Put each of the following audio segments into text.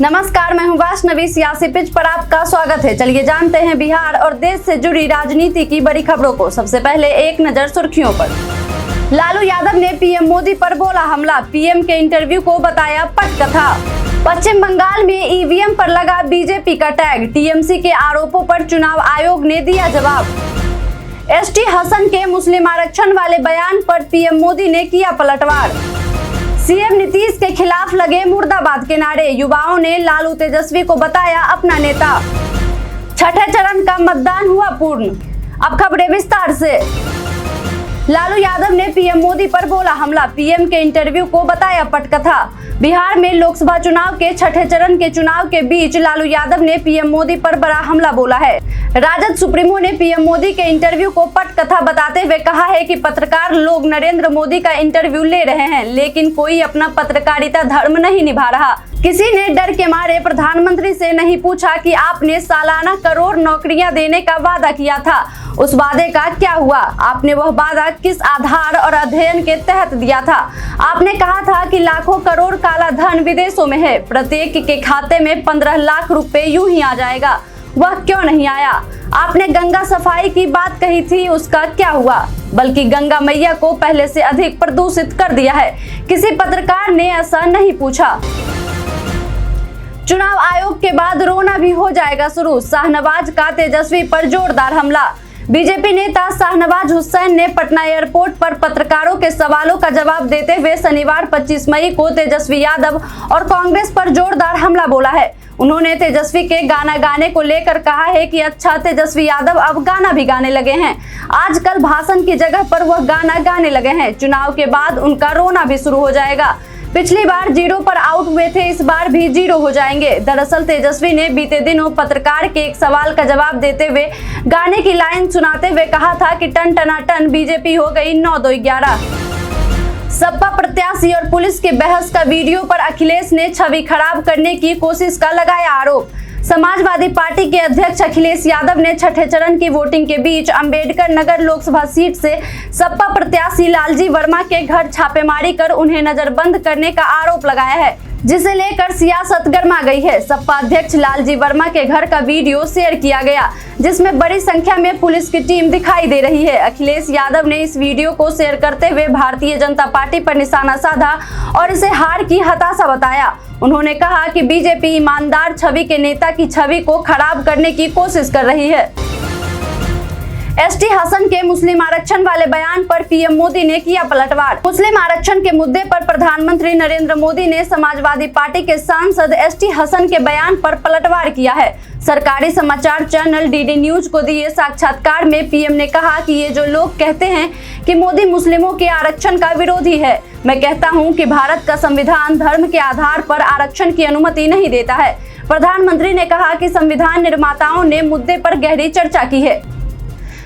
नमस्कार, मैं हूं वैष्णवी। सियासी पिच पर आपका स्वागत है। चलिए जानते हैं बिहार और देश से जुड़ी राजनीति की बड़ी खबरों को। सबसे पहले एक नजर सुर्खियों पर। लालू यादव ने पीएम मोदी पर बोला हमला, पीएम के इंटरव्यू को बताया पटकथा। पश्चिम बंगाल में ईवीएम पर लगा बीजेपी का टैग, टीएमसी के आरोपों पर चुनाव आयोग ने दिया जवाब। एसटी हसन के मुस्लिम आरक्षण वाले बयान पर पीएम मोदी ने किया पलटवार। सीएम नीतीश के खिलाफ लगे मुर्दाबाद के नारे, युवाओं ने लालू तेजस्वी को बताया अपना नेता। छठे चरण का मतदान हुआ पूर्ण। अब खबरें विस्तार से। लालू यादव ने पीएम मोदी पर बोला हमला, पीएम के इंटरव्यू को बताया पटकथा। बिहार में लोकसभा चुनाव के छठे चरण के चुनाव के बीच लालू यादव ने पीएम मोदी पर बड़ा हमला बोला है। राजद सुप्रीमो ने पीएम मोदी के इंटरव्यू को पटकथा बताते हुए कहा है कि पत्रकार लोग नरेंद्र मोदी का इंटरव्यू ले रहे हैं, लेकिन कोई अपना पत्रकारिता धर्म नहीं निभा रहा। किसी ने डर के मारे प्रधानमंत्री से नहीं पूछा कि आपने सालाना करोड़ नौकरियां देने का वादा किया था, उस वादे का क्या हुआ? आपने वह वादा किस आधार और अध्ययन के तहत दिया था? आपने कहा था कि लाखों करोड़ काला धन विदेशों में है, प्रत्येक के खाते में 15 लाख रुपए यूं ही आ जाएगा, वह क्यों नहीं आया? आपने गंगा सफाई की बात कही थी, उसका क्या हुआ? बल्कि गंगा मैया को पहले से अधिक प्रदूषित कर दिया है। किसी पत्रकार ने ऐसा नहीं पूछा। चुनाव आयोग के बाद रोना भी हो जाएगा शुरू, शाहनवाज का तेजस्वी पर जोरदार हमला। बीजेपी नेता शाहनवाज हुसैन ने पटना एयरपोर्ट पर पत्रकारों के सवालों का जवाब देते हुए शनिवार 25 मई को तेजस्वी यादव और कांग्रेस पर जोरदार हमला बोला है। उन्होंने तेजस्वी के गाना गाने को लेकर कहा है कि अच्छा, तेजस्वी यादव अब गाना भी गाने लगे हैं। आजकल भाषण की जगह पर वह गाना गाने लगे हैं। चुनाव के बाद उनका रोना भी शुरू हो जाएगा। पिछली बार 0 पर आउट हुए थे, इस बार भी 0 हो जाएंगे। दरअसल तेजस्वी ने बीते दिनों पत्रकार के एक सवाल का जवाब देते हुए गाने की लाइन सुनाते हुए कहा था कि टन टनाटन बीजेपी हो गई 9-2-11। सपा प्रत्याशी और पुलिस के बहस का वीडियो पर अखिलेश ने छवि खराब करने की कोशिश का लगाया आरोप। समाजवादी पार्टी के अध्यक्ष अखिलेश यादव ने छठे चरण की वोटिंग के बीच अंबेडकर नगर लोकसभा सीट से सपा प्रत्याशी लालजी वर्मा के घर छापेमारी कर उन्हें नजरबंद करने का आरोप लगाया है, जिसे लेकर सियासत गर्मा गई है। सपा अध्यक्ष लालजी वर्मा के घर का वीडियो शेयर किया गया, जिसमें बड़ी संख्या में पुलिस की टीम दिखाई दे रही है। अखिलेश यादव ने इस वीडियो को शेयर करते हुए भारतीय जनता पार्टी पर निशाना साधा और इसे हार की हताशा बताया। उन्होंने कहा कि बीजेपी ईमानदार छवि के नेता की छवि को खराब करने की कोशिश कर रही है। एसटी हसन के मुस्लिम आरक्षण वाले बयान पर पीएम मोदी ने किया पलटवार। मुस्लिम आरक्षण के मुद्दे पर प्रधानमंत्री नरेंद्र मोदी ने समाजवादी पार्टी के सांसद एसटी हसन के बयान पर पलटवार किया है। सरकारी समाचार चैनल डीडी न्यूज को दिए साक्षात्कार में पीएम ने कहा कि ये जो लोग कहते हैं कि मोदी मुस्लिमों के आरक्षण का विरोधी है, मैं कहता हूं कि भारत का संविधान धर्म के आधार पर आरक्षण की अनुमति नहीं देता है। प्रधानमंत्री ने कहा कि संविधान निर्माताओं ने मुद्दे पर गहरी चर्चा की है।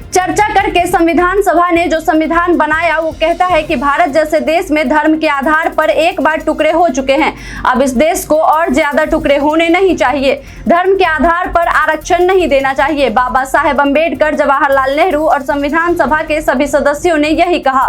चर्चा करके संविधान सभा ने जो संविधान बनाया वो कहता है कि भारत जैसे देश में धर्म के आधार पर एक बार टुकड़े हो चुके हैं, अब इस देश को और ज्यादा टुकड़े होने नहीं चाहिए। धर्म के आधार पर आरक्षण नहीं देना चाहिए। बाबा साहेब अम्बेडकर, जवाहरलाल नेहरू और संविधान सभा के सभी सदस्यों ने यही कहा।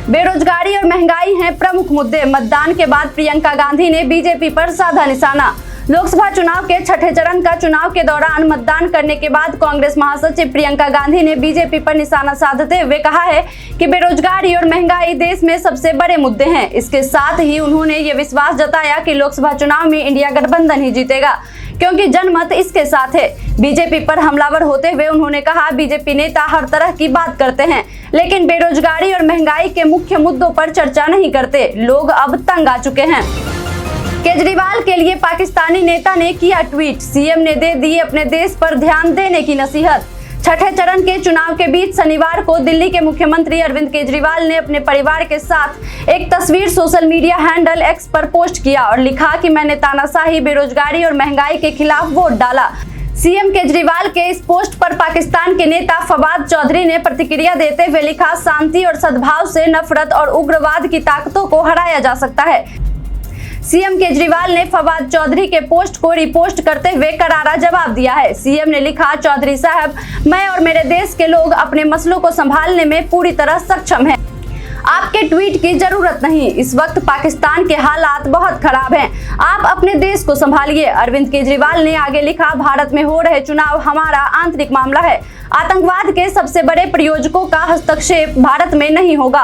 बेरोजगारी और महंगाई हैं प्रमुख मुद्दे। मतदान के बाद प्रियंका गांधी ने बीजेपी पर साधा निशाना। लोकसभा चुनाव के छठे चरण का चुनाव के दौरान मतदान करने के बाद कांग्रेस महासचिव प्रियंका गांधी ने बीजेपी पर निशाना साधते हुए कहा है कि बेरोजगारी और महंगाई देश में सबसे बड़े मुद्दे हैं। इसके साथ ही उन्होंने ये विश्वास जताया कि लोकसभा चुनाव में इंडिया गठबंधन ही जीतेगा, क्योंकि जनमत इसके साथ है। बीजेपी पर हमलावर होते हुए उन्होंने कहा, बीजेपी नेता हर तरह की बात करते हैं, लेकिन बेरोजगारी और महंगाई के मुख्य मुद्दों पर चर्चा नहीं करते। लोग अब तंग आ चुके हैं। केजरीवाल के लिए पाकिस्तानी नेता ने किया ट्वीट, सीएम ने दे दी अपने देश पर ध्यान देने की नसीहत। छठे चरण के चुनाव के बीच शनिवार को दिल्ली के मुख्यमंत्री अरविंद केजरीवाल ने अपने परिवार के साथ एक तस्वीर सोशल मीडिया हैंडल एक्स पर पोस्ट किया और लिखा कि मैंने तानाशाही, बेरोजगारी और महंगाई के खिलाफ वोट डाला। सीएम केजरीवाल के इस पोस्ट पर पाकिस्तान के नेता फवाद चौधरी ने प्रतिक्रिया देते हुए लिखा, शांति और सद्भाव से नफरत और उग्रवाद की ताकतों को हराया जा सकता है। सीएम केजरीवाल ने फवाद चौधरी के पोस्ट को रिपोस्ट करते हुए करारा जवाब दिया है। सीएम ने लिखा, चौधरी साहब, मैं और मेरे देश के लोग अपने मसलों को संभालने में पूरी तरह सक्षम हैं। आपके ट्वीट की जरूरत नहीं। इस वक्त पाकिस्तान के हालात बहुत खराब हैं। आप अपने देश को संभालिए। अरविंद केजरीवाल ने आगे लिखा, भारत में हो रहे चुनाव हमारा आंतरिक मामला है। आतंकवाद के सबसे बड़े प्रायोजकों का हस्तक्षेप भारत में नहीं होगा।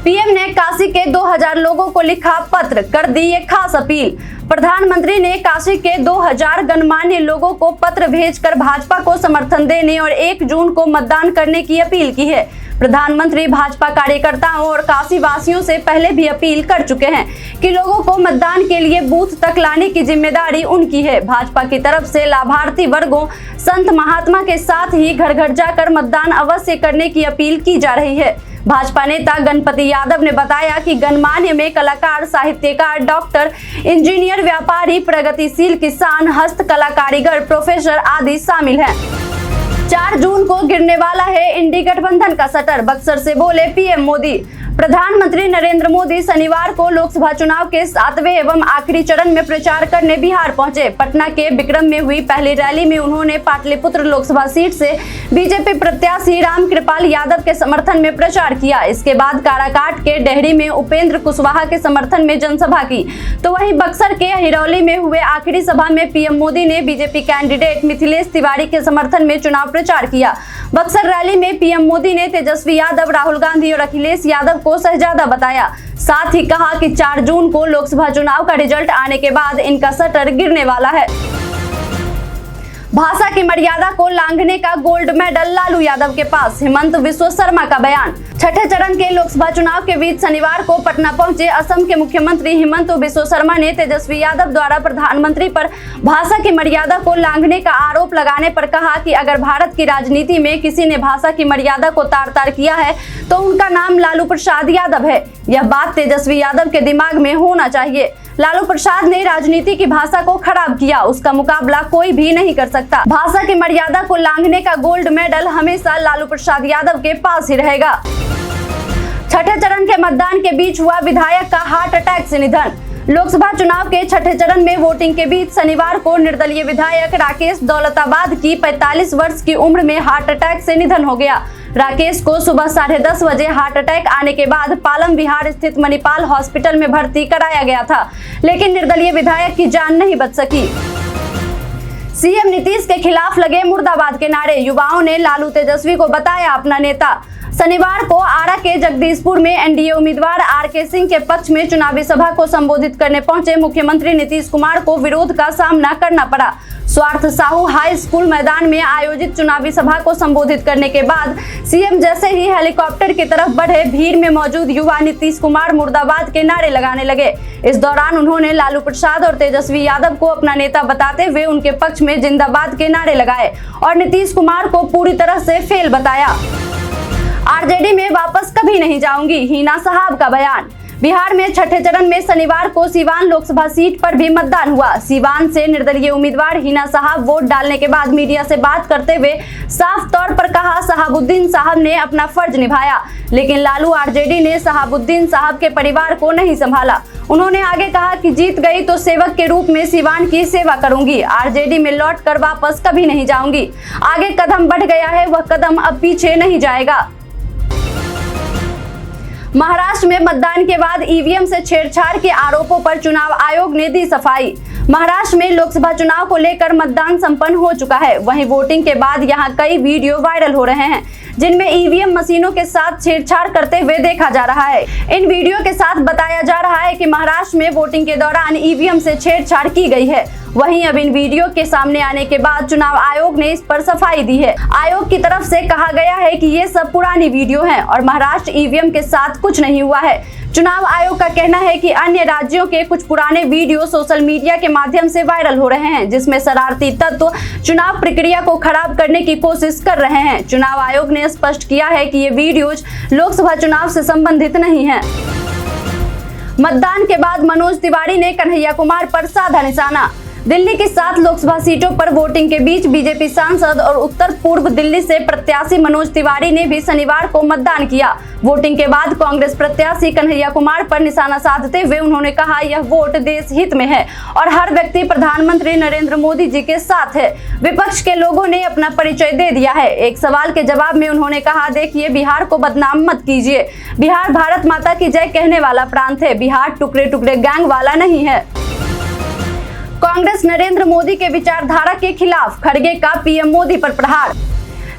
पीएम ने काशी के 2000 लोगों को लिखा पत्र, कर दी ये खास अपील। प्रधानमंत्री ने काशी के 2000 गणमान्य लोगों को पत्र भेजकर भाजपा को समर्थन देने और 1 जून को मतदान करने की अपील की है। प्रधानमंत्री भाजपा कार्यकर्ताओं और काशी वासियों से पहले भी अपील कर चुके हैं कि लोगों को मतदान के लिए बूथ तक लाने की जिम्मेदारी उनकी है। भाजपा की तरफ से लाभार्थी वर्गों, संत महात्मा के साथ ही घर घर जाकर मतदान अवश्य करने की अपील की जा रही है। भाजपा नेता गणपति यादव ने बताया कि गणमान्य में कलाकार, साहित्यकार, डॉक्टर, इंजीनियर, व्यापारी, प्रगतिशील किसान, हस्तकला कारीगर, प्रोफेसर आदि शामिल हैं। 4 जून को गिरने वाला है इंडी गठबंधन का शटर, बक्सर से बोले पीएम मोदी। प्रधानमंत्री नरेंद्र मोदी शनिवार को लोकसभा चुनाव के 7वें एवं आखिरी चरण में प्रचार करने बिहार पहुंचे। पटना के बिक्रम में हुई पहली रैली में उन्होंने पाटलिपुत्र लोकसभा सीट से बीजेपी प्रत्याशी रामकृपाल यादव के समर्थन में प्रचार किया। इसके बाद काराकाट के डेहरी में उपेंद्र कुशवाहा के समर्थन में जनसभा की। तो वहीं बक्सर के हिरौली में हुए आखिरी सभा में पीएम मोदी ने बीजेपी कैंडिडेट मिथिलेश तिवारी के समर्थन में चुनाव प्रचार किया। बक्सर रैली में पीएम मोदी ने तेजस्वी यादव, राहुल गांधी और अखिलेश यादव को शहजादा बताया। साथ ही कहा कि 4 जून को लोकसभा चुनाव का रिजल्ट आने के बाद इनका शटर गिरने वाला है। भाषा की मर्यादा को लांघने का गोल्ड मेडल लालू यादव के पास, हिमंत बिस्वा शर्मा का बयान। छठे चरण के लोकसभा चुनाव के बीच शनिवार को पटना पहुंचे असम के मुख्यमंत्री हिमंत बिस्वा शर्मा ने तेजस्वी यादव द्वारा प्रधानमंत्री पर भाषा की मर्यादा को लांघने का आरोप लगाने पर कहा कि अगर भारत की राजनीति में किसी ने भाषा की मर्यादा को तार-तार किया है तो उनका नाम लालू प्रसाद यादव है। यह बात तेजस्वी यादव के दिमाग में होना चाहिए। लालू प्रसाद ने राजनीति की भाषा को खराब किया, उसका मुकाबला कोई भी नहीं कर सकता। भाषा की मर्यादा को लांघने का गोल्ड मेडल हमेशा लालू प्रसाद यादव के पास ही रहेगा। छठे चरण के मतदान के बीच हुआ विधायक का हार्ट अटैक से निधन। लोकसभा चुनाव के छठे चरण में वोटिंग के बीच शनिवार को निर्दलीय विधायक राकेश दौलताबाद की 45 वर्ष की उम्र में हार्ट अटैक से निधन हो गया। राकेश को सुबह 10:30 बजे हार्ट अटैक आने के बाद पालम विहार स्थित मणिपाल हॉस्पिटल में भर्ती कराया गया था, लेकिन निर्दलीय विधायक की जान नहीं बच सकी। सीएम नीतीश के खिलाफ लगे मुर्दाबाद के नारे, युवाओं ने लालू तेजस्वी को बताया अपना नेता। शनिवार को आरा के जगदीशपुर में एनडीए उम्मीदवार आरके सिंह के पक्ष में चुनावी सभा को संबोधित करने पहुंचे मुख्यमंत्री नीतीश कुमार को विरोध का सामना करना पड़ा। स्वार्थ साहू हाई स्कूल मैदान में आयोजित चुनावी सभा को संबोधित करने के बाद सीएम जैसे ही हेलीकॉप्टर की तरफ बढ़े, भीड़ में मौजूद युवा नीतीश कुमार मुर्दाबाद के नारे लगाने लगे। इस दौरान उन्होंने लालू प्रसाद और तेजस्वी यादव को अपना नेता बताते हुए उनके पक्ष में जिंदाबाद के नारे लगाए और नीतीश कुमार को पूरी तरह से फेल बताया। आरजेडी में वापस कभी नहीं जाऊंगी, हिना साहब का बयान। बिहार में छठे चरण में शनिवार को सीवान लोकसभा सीट पर भी मतदान हुआ। सीवान से निर्दलीय उम्मीदवार हिना साहब वोट डालने के बाद मीडिया से बात करते हुए साफ तौर पर कहा, शहाबुद्दीन साहब ने अपना फर्ज निभाया, लेकिन लालू आरजेडी ने शहाबुद्दीन साहब के परिवार को नहीं संभाला। उन्होंने आगे कहा कि जीत गई तो सेवक के रूप में सीवान की सेवा करूंगी, आरजेडी में लौट कर वापस कभी नहीं जाऊंगी। आगे कदम बढ़ गया है, वह कदम अब पीछे नहीं जाएगा। महाराष्ट्र में मतदान के बाद ईवीएम से छेड़छाड़ के आरोपों पर चुनाव आयोग ने दी सफाई। महाराष्ट्र में लोकसभा चुनाव को लेकर मतदान संपन्न हो चुका है। वहीं वोटिंग के बाद यहां कई वीडियो वायरल हो रहे हैं जिनमें ईवीएम मशीनों के साथ छेड़छाड़ करते हुए देखा जा रहा है। इन वीडियो के साथ बताया जा रहा है कि महाराष्ट्र में वोटिंग के दौरान ईवीएम से छेड़छाड़ की गई है। वहीं अब इन वीडियो के सामने आने के बाद चुनाव आयोग ने इस पर सफाई दी है। आयोग की तरफ से कहा गया है कि ये सब पुरानी वीडियो हैं और महाराष्ट्र ईवीएम के साथ कुछ नहीं हुआ है। चुनाव आयोग का कहना है कि अन्य राज्यों के कुछ पुराने वीडियो सोशल मीडिया के माध्यम से वायरल हो रहे हैं, जिसमें शरारती तत्व चुनाव प्रक्रिया को खराब करने की कोशिश कर रहे हैं। चुनाव आयोग ने स्पष्ट किया है कि ये वीडियोज लोकसभा चुनाव से संबंधित नहीं है। मतदान के बाद मनोज तिवारी ने कन्हैया कुमार पर साधा निशाना। दिल्ली की 7 लोकसभा सीटों पर वोटिंग के बीच बीजेपी सांसद और उत्तर पूर्व दिल्ली से प्रत्याशी मनोज तिवारी ने भी शनिवार को मतदान किया। वोटिंग के बाद कांग्रेस प्रत्याशी कन्हैया कुमार पर निशाना साधते हुए उन्होंने कहा, यह वोट देश हित में है और हर व्यक्ति प्रधानमंत्री नरेंद्र मोदी जी के साथ है। विपक्ष के लोगों ने अपना परिचय दे दिया है। एक सवाल के जवाब में उन्होंने कहा, देखिए, बिहार को बदनाम मत कीजिए। बिहार भारत माता की जय कहने वाला प्रांत है। बिहार टुकड़े टुकड़े गैंग वाला नहीं है। कांग्रेस नरेंद्र मोदी के विचारधारा के खिलाफ, खड़गे का पीएम मोदी पर प्रहार।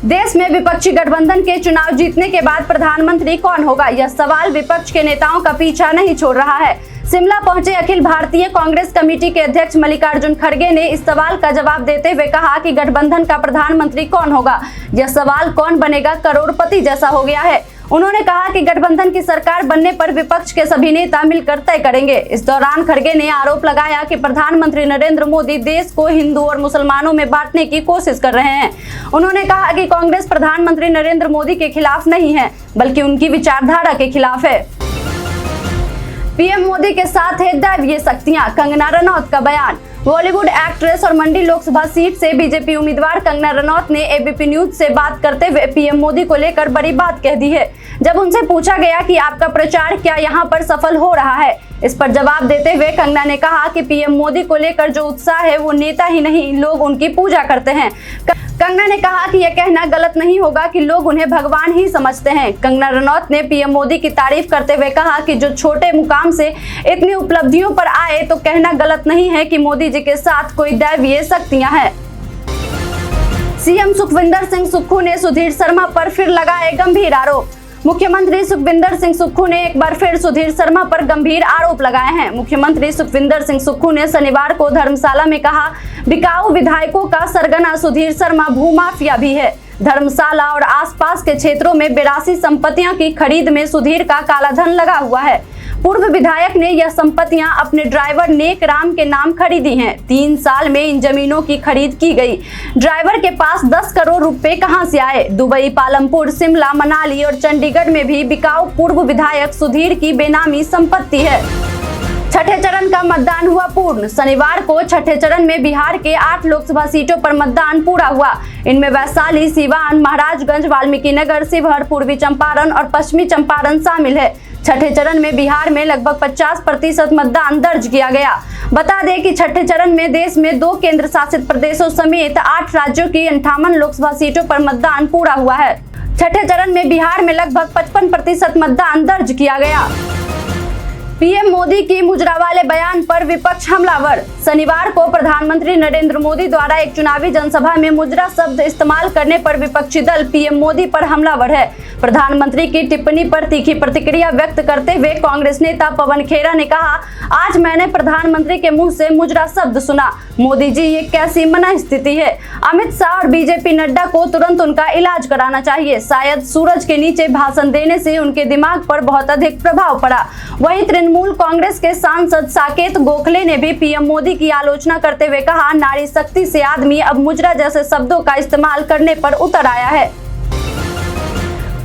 देश में विपक्षी गठबंधन के चुनाव जीतने के बाद प्रधानमंत्री कौन होगा, यह सवाल विपक्ष के नेताओं का पीछा नहीं छोड़ रहा है। शिमला पहुंचे अखिल भारतीय कांग्रेस कमेटी के अध्यक्ष मल्लिकार्जुन खड़गे ने इस सवाल का जवाब देते हुए कहा कि गठबंधन का प्रधानमंत्री कौन होगा, यह सवाल कौन बनेगा करोड़पति जैसा हो गया है। उन्होंने कहा कि गठबंधन की सरकार बनने पर विपक्ष के सभी नेता मिलकर तय करेंगे। इस दौरान खड़गे ने आरोप लगाया कि प्रधानमंत्री नरेंद्र मोदी देश को हिंदू और मुसलमानों में बांटने की कोशिश कर रहे हैं। उन्होंने कहा कि कांग्रेस प्रधानमंत्री नरेंद्र मोदी के खिलाफ नहीं है, बल्कि उनकी विचारधारा के खिलाफ है। पीएम मोदी के साथ है दैवीय शक्तियां, कंगना रनौत का बयान। बॉलीवुड एक्ट्रेस और मंडी लोकसभा सीट से बीजेपी उम्मीदवार कंगना रनौत ने एबीपी न्यूज से बात करते हुए पीएम मोदी को लेकर बड़ी बात कह दी है। जब उनसे पूछा गया कि आपका प्रचार क्या यहां पर सफल हो रहा है, इस पर जवाब देते हुए कंगना ने कहा कि पीएम मोदी को लेकर जो उत्साह है वो नेता ही नहीं, लोग उनकी पूजा करते हैं। कंगना ने कहा कि यह कहना गलत नहीं होगा कि लोग उन्हें भगवान ही समझते हैं। कंगना रनौत ने पीएम मोदी की तारीफ करते हुए कहा कि जो छोटे मुकाम से इतनी उपलब्धियों पर आए तो कहना गलत नहीं है कि मोदी जी के साथ कोई दैवीय शक्तियां हैं। सीएम सुखविंदर सिंह सुक्खू ने सुधीर शर्मा पर फिर लगाए गंभीर आरोप। मुख्यमंत्री सुखविंदर सिंह सुक्खू ने एक बार फिर सुधीर शर्मा पर गंभीर आरोप लगाए हैं। मुख्यमंत्री सुखविंदर सिंह सुक्खू ने शनिवार को धर्मशाला में कहा, बिकाऊ विधायकों का सरगना सुधीर शर्मा भूमाफिया भी है। धर्मशाला और आसपास के क्षेत्रों में 82 संपत्तियों की खरीद में सुधीर का कालाधन लगा हुआ है। पूर्व विधायक ने यह संपत्तियां अपने ड्राइवर नेक राम के नाम खरीदी हैं। 3 साल में इन जमीनों की खरीद की गई। ड्राइवर के पास 10 करोड़ रुपए कहां से आए? दुबई, पालमपुर, शिमला, मनाली और चंडीगढ़ में भी बिकाऊ पूर्व विधायक सुधीर की बेनामी संपत्ति है। छठे चरण का मतदान हुआ पूर्ण। शनिवार को छठे चरण में बिहार के 8 लोकसभा सीटों पर मतदान पूरा हुआ। इनमें वैशाली, सीवान, महाराजगंज, वाल्मीकिनगर, शिवहर, पूर्वी चंपारण और पश्चिमी चंपारण शामिल है। छठे चरण में बिहार में लगभग 50% मतदान दर्ज किया गया। बता दें कि छठे चरण में देश में 2 केंद्र शासित प्रदेशों समेत 8 राज्यों की 58 लोकसभा सीटों पर मतदान पूरा हुआ है। छठे चरण में बिहार में लगभग 55% मतदान दर्ज किया गया। पीएम मोदी की मुजरा वाले बयान पर विपक्ष हमलावर। शनिवार को प्रधानमंत्री नरेंद्र मोदी द्वारा एक चुनावी जनसभा में मुजरा शब्द इस्तेमाल करने पर विपक्षी दल पीएम मोदी पर हमलावर है। प्रधानमंत्री की टिप्पणी पर तीखी प्रतिक्रिया व्यक्त करते हुए कांग्रेस नेता पवन खेरा ने कहा, आज मैंने प्रधानमंत्री के मुंह से मुजरा शब्द सुना। मोदी जी, ये कैसी मनस्थिति है? अमित शाह और बीजेपी नड्डा को तुरंत उनका इलाज कराना चाहिए। शायद सूरज के नीचे भाषण देने से उनके दिमाग पर बहुत अधिक प्रभाव पड़ा। वहीं तृणमूल कांग्रेस के सांसद साकेत गोखले ने भी पीएम मोदी की आलोचना करते हुए कहा, नारी शक्ति से आदमी अब मुजरा जैसे शब्दों का इस्तेमाल करने पर उतर आया है।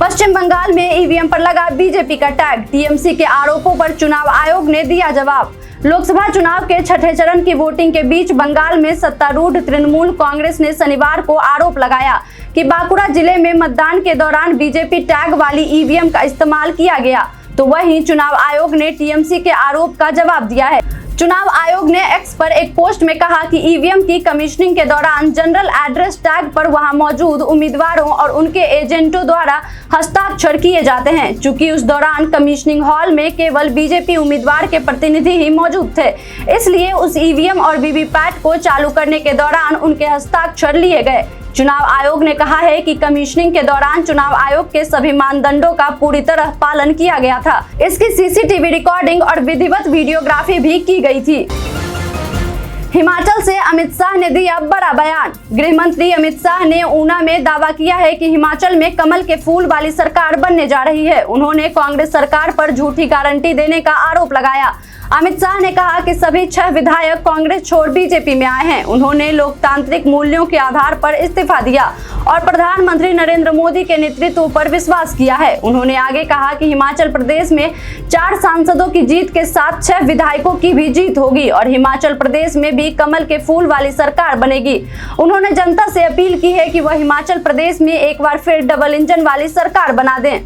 पश्चिम बंगाल में ईवीएम पर लगा बीजेपी का टैग। टीएमसी के आरोपों पर चुनाव आयोग ने दिया जवाब। लोकसभा चुनाव के छठे चरण की वोटिंग के बीच बंगाल में सत्तारूढ़ तृणमूल कांग्रेस ने शनिवार को आरोप लगाया कि बांकुड़ा जिले में मतदान के दौरान बीजेपी टैग वाली ईवीएम का इस्तेमाल किया गया। तो वहीं चुनाव आयोग ने टीएमसी के आरोप का जवाब दिया है। चुनाव आयोग ने एक्स पर एक पोस्ट में कहा कि ईवीएम की कमीशनिंग के दौरान जनरल एड्रेस टैग पर वहां मौजूद उम्मीदवारों और उनके एजेंटों द्वारा हस्ताक्षर किए जाते हैं। चूंकि उस दौरान कमीशनिंग हॉल में केवल बीजेपी उम्मीदवार के प्रतिनिधि ही मौजूद थे, इसलिए उस ईवीएम और वीवीपैट को चालू करने के दौरान उनके हस्ताक्षर लिए गए। चुनाव आयोग ने कहा है कि कमीशनिंग के दौरान चुनाव आयोग के सभी मानदंडों का पूरी तरह पालन किया गया था। इसकी सीसीटीवी रिकॉर्डिंग और विधिवत वीडियोग्राफी भी की गई थी। हिमाचल से अमित शाह ने दिया बड़ा बयान। गृह मंत्री अमित शाह ने ऊना में दावा किया है कि हिमाचल में कमल के फूल वाली सरकार बनने जा रही है। उन्होंने कांग्रेस सरकार पर झूठी गारंटी देने का आरोप लगाया। अमित शाह ने कहा कि सभी 6 विधायक कांग्रेस छोड़ बीजेपी में आए हैं। उन्होंने लोकतांत्रिक मूल्यों के आधार पर इस्तीफा दिया और प्रधानमंत्री नरेंद्र मोदी के नेतृत्व पर विश्वास किया है। उन्होंने आगे कहा कि हिमाचल प्रदेश में 4 सांसदों की जीत के साथ 6 विधायकों की भी जीत होगी और हिमाचल प्रदेश में भी कमल के फूल वाली सरकार बनेगी। उन्होंने जनता से अपील की है कि वह हिमाचल प्रदेश में एक बार फिर डबल इंजन वाली सरकार बना दें।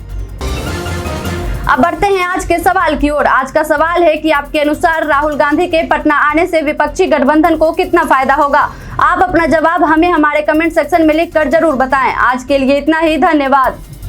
अब बढ़ते हैं आज के सवाल की ओर। आज का सवाल है कि आपके अनुसार राहुल गांधी के पटना आने से विपक्षी गठबंधन को कितना फायदा होगा। आप अपना जवाब हमें हमारे कमेंट सेक्शन में लिखकर जरूर बताएं। आज के लिए इतना ही, धन्यवाद।